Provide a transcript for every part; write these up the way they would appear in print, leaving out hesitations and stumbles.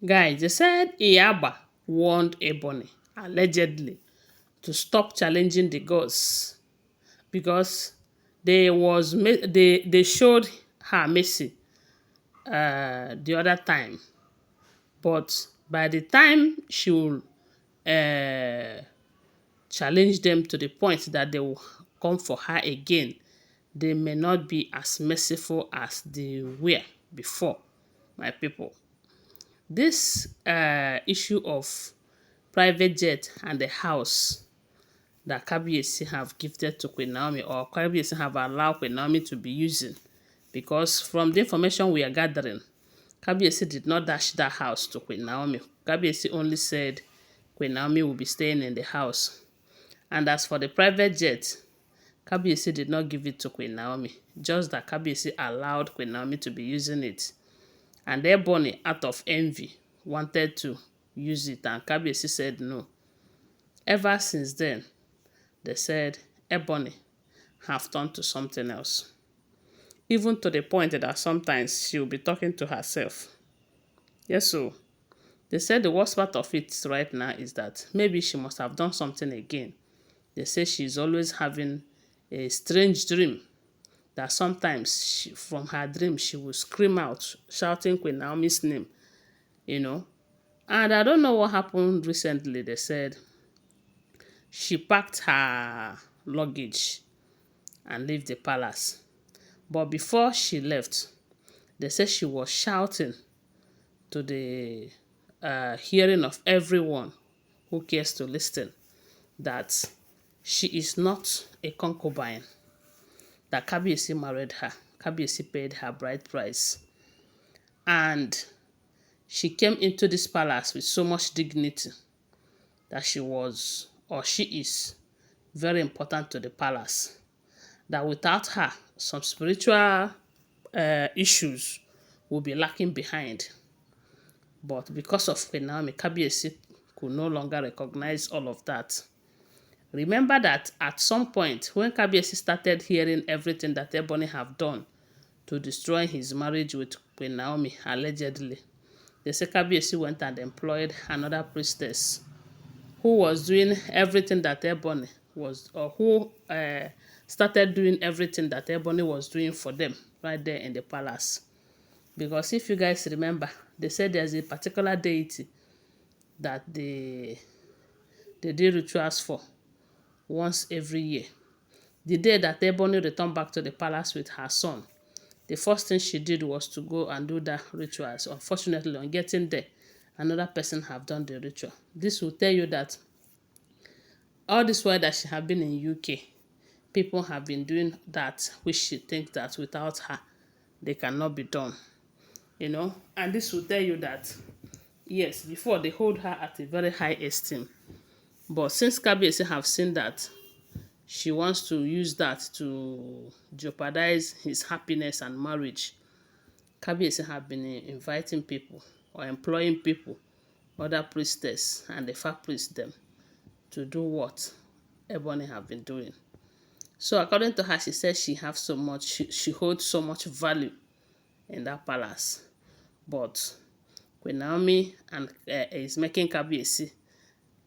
Guys, they said Iyagba warned Ebony, allegedly, to stop challenging the gods because they showed her mercy the other time. But by the time she will uh, challenge them to the point that they will come for her again, they may not be as merciful as they were before, my people. This issue of private jet and the house that Kabiyesi have gifted to Queen Naomi, or Kabiyesi have allowed Queen Naomi to be using, because from the information we are gathering, Kabiyesi did not dash that house to Queen Naomi. Kabiyesi only said Queen Naomi will be staying in the house. And as for the private jet, Kabiyesi did not give it to Queen Naomi, just that Kabiyesi allowed Queen Naomi to be using it. And Ebony, out of envy, wanted to use it, and Kabiyesi said no. Ever since then, they said Ebony have turned to something else. Even to the point that sometimes she will be talking to herself. Yes, so they said the worst part of it right now is that maybe she must have done something again. They say she's always having a strange dream that sometimes from her dream she will scream out, shouting Queen Naomi's name, you know. And I don't know what happened recently. They said she packed her luggage and left the palace. But before she left, they said she was shouting to the hearing of everyone who cares to listen that she is not a concubine, that Kabiyesi married her. Kabiyesi paid her bride price. And she came into this palace with so much dignity that she was, or she is, very important to the palace. That without her, some spiritual issues will be lacking behind. But because of Queen Naomi, Kabiyesi could no longer recognize all of that. Remember that at some point, when Kabiyesi started hearing everything that Ebony have done to destroy his marriage with Queen Naomi, allegedly, they say Kabiyesi went and employed another priestess who was doing everything that Ebony was, or who started doing everything that Ebony was doing for them right there in the palace. Because if you guys remember, they said there's a particular deity that they do rituals for once every year. The day that Ebony returned back to the palace with her son, the first thing she did was to go and do the rituals. Unfortunately, on getting there, another person have done the ritual. This will tell you that all this while that she have been in UK, people have been doing that which she thinks that without her, they cannot be done. You know, and this will tell you that, yes, before they hold her at a very high esteem. But since Kabiyesi have seen that she wants to use that to jeopardize his happiness and marriage, Kabiyesi have been inviting people or employing people, other priestess and the far priest them, to do what Ebony have been doing. So according to her, she says she have so much, she holds so much value in that palace. But Queen Naomi and is making Kabiyesi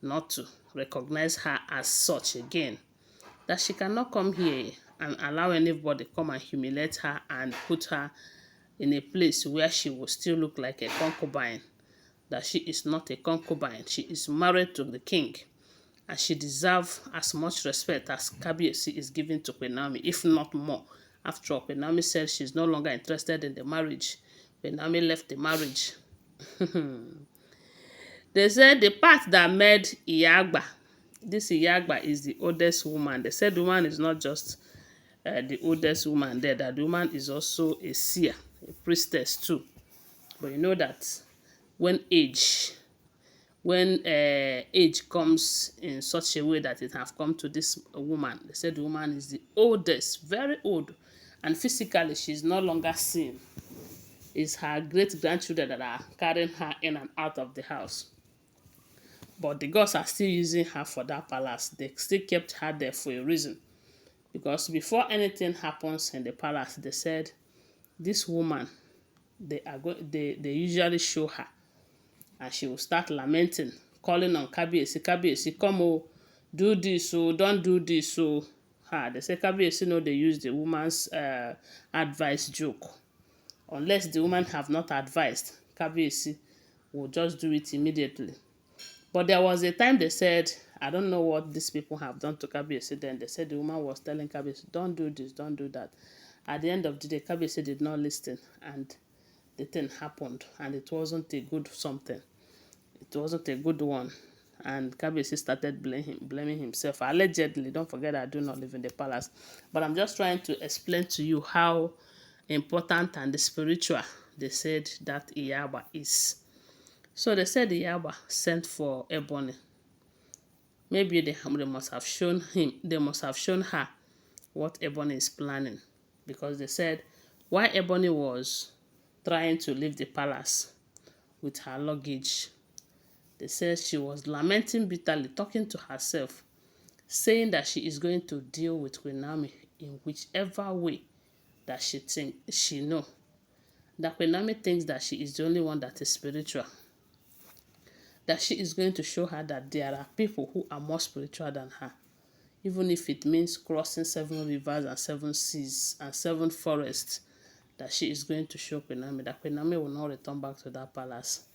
not to recognize her as such again. That she cannot come here and allow anybody come and humiliate her and put her in a place where she will still look like a concubine. That she is not a concubine. She is married to the king. And she deserves as much respect as Kabiyesi is giving to Queen Naomi, if not more. After all, Queen Naomi said she's no longer interested in the marriage. Queen Naomi left the marriage. They said the part that made Iyagba, this Iyagba is the oldest woman. They said the woman is not just the oldest woman there, that the woman is also a seer, a priestess too. But you know that when age comes in such a way that it have come to this woman, they said the woman is the oldest, very old, and physically she's no longer seen. It's her great-grandchildren that are carrying her in and out of the house. But the gods are still using her for that palace. They still kept her there for a reason. Because before anything happens in the palace, they said this woman, they usually show her and she will start lamenting, calling on Kabiyesi, Kabiyesi, come oh, do this, oh, don't do this, oh. They say Kabiyesi no, they use the woman's advice joke. Unless the woman have not advised, Kabiyesi will just do it immediately. But there was a time they said, I don't know what these people have done to Kabiyesi then. They said the woman was telling Kabiyesi, don't do this, don't do that. At the end of the day, Kabiyesi did not listen, and the thing happened, and it wasn't a good something. It wasn't a good one. And Kabiyesi started blaming himself. Allegedly, don't forget I do not live in the palace. But I'm just trying to explain to you how important and spiritual they said that Iyagba is. So they said Iyagba sent for Ebony. Maybe they must have shown her what Ebony is planning. Because they said while Ebony was trying to leave the palace with her luggage, they said she was lamenting bitterly, talking to herself, saying that she is going to deal with Queen Naomi in whichever way that she know. That Queen Naomi thinks that she is the only one that is spiritual. That she is going to show her that there are people who are more spiritual than her. Even if it means crossing 7 rivers and 7 seas and 7 forests, that she is going to show Queen Naomi, that Queen Naomi will not return back to that palace.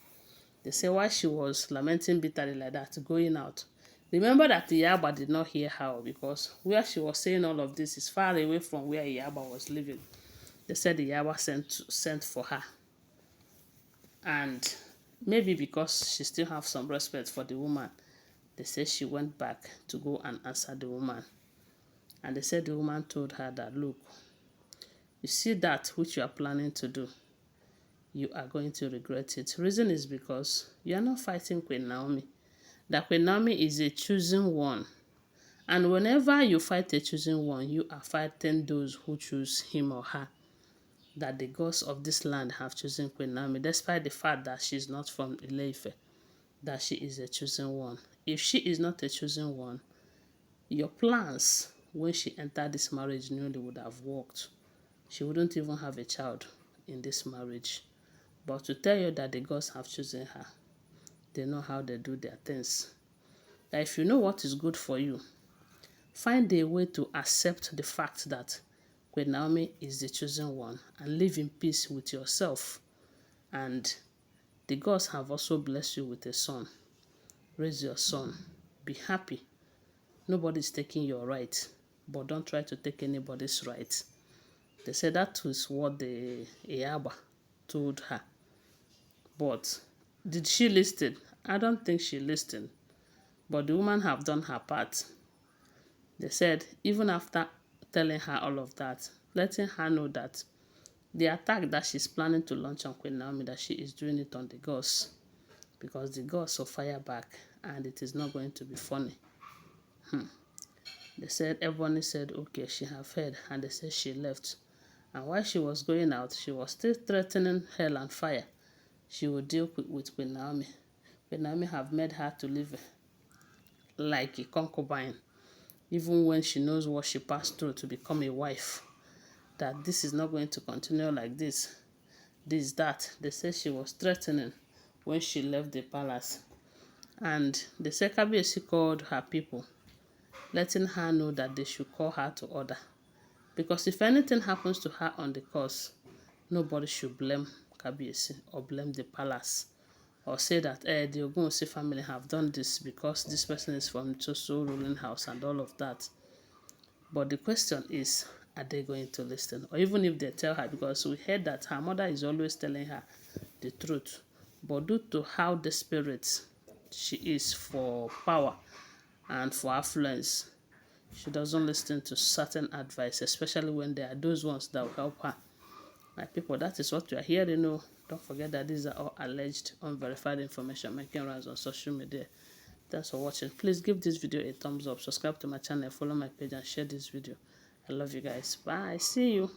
They say while she was lamenting bitterly like that, going out. Remember that Iyagba did not hear her, because where she was saying all of this is far away from where Iyagba was living. They said Iyagba sent for her. And maybe because she still have some respect for the woman, they said she went back to go and answer the woman. And they said the woman told her that, look, you see that which you are planning to do, you are going to regret it. Reason is because you are not fighting Queen Naomi. That Queen Naomi is a chosen one. And whenever you fight a chosen one, you are fighting those who choose him or her. That the gods of this land have chosen Queen Naomi, despite the fact that she is not from Ile-Ife, that she is a chosen one. If she is not a chosen one, your plans when she entered this marriage newly would have worked. She wouldn't even have a child in this marriage. But to tell you that the gods have chosen her, they know how they do their things. That if you know what is good for you, find a way to accept the fact that Queen Naomi is the chosen one and live in peace with yourself. And the gods have also blessed you with a son. Raise your son. Be happy. Nobody is taking your right, but don't try to take anybody's right. They said that was what the Iyagba told her. But did she listen? I don't think she listened. But the woman have done her part. They said even after telling her all of that, letting her know that the attack that she's planning to launch on Queen Naomi, that she is doing it on the gods, because the gods will fire back and it is not going to be funny. They said, Ebony said, okay, she have heard, and they said she left. And while she was going out, she was still threatening hell and fire. She would deal with Queen Naomi. Queen Naomi have made her to live like a concubine, even when she knows what she passed through to become a wife. That this is not going to continue like this. That. They said she was threatening when she left the palace. And the Kabiyesi called her people, letting her know that they should call her to order. Because if anything happens to her on the course, nobody should blame Kabiyesi or blame the palace. Or say that the Ogunwusi family have done this because this person is from Toso ruling house and all of that. But the question is, are they going to listen? Or even if they tell her, because we heard that her mother is always telling her the truth. But due to how desperate she is for power and for affluence, she doesn't listen to certain advice, especially when there are those ones that will help her. My people, that is what we are hearing. You know, don't forget that these are all alleged, unverified information making rounds on social media. Thanks for watching. Please give this video a thumbs up, subscribe to my channel, follow my page, and share this video. I love you guys. Bye. See you.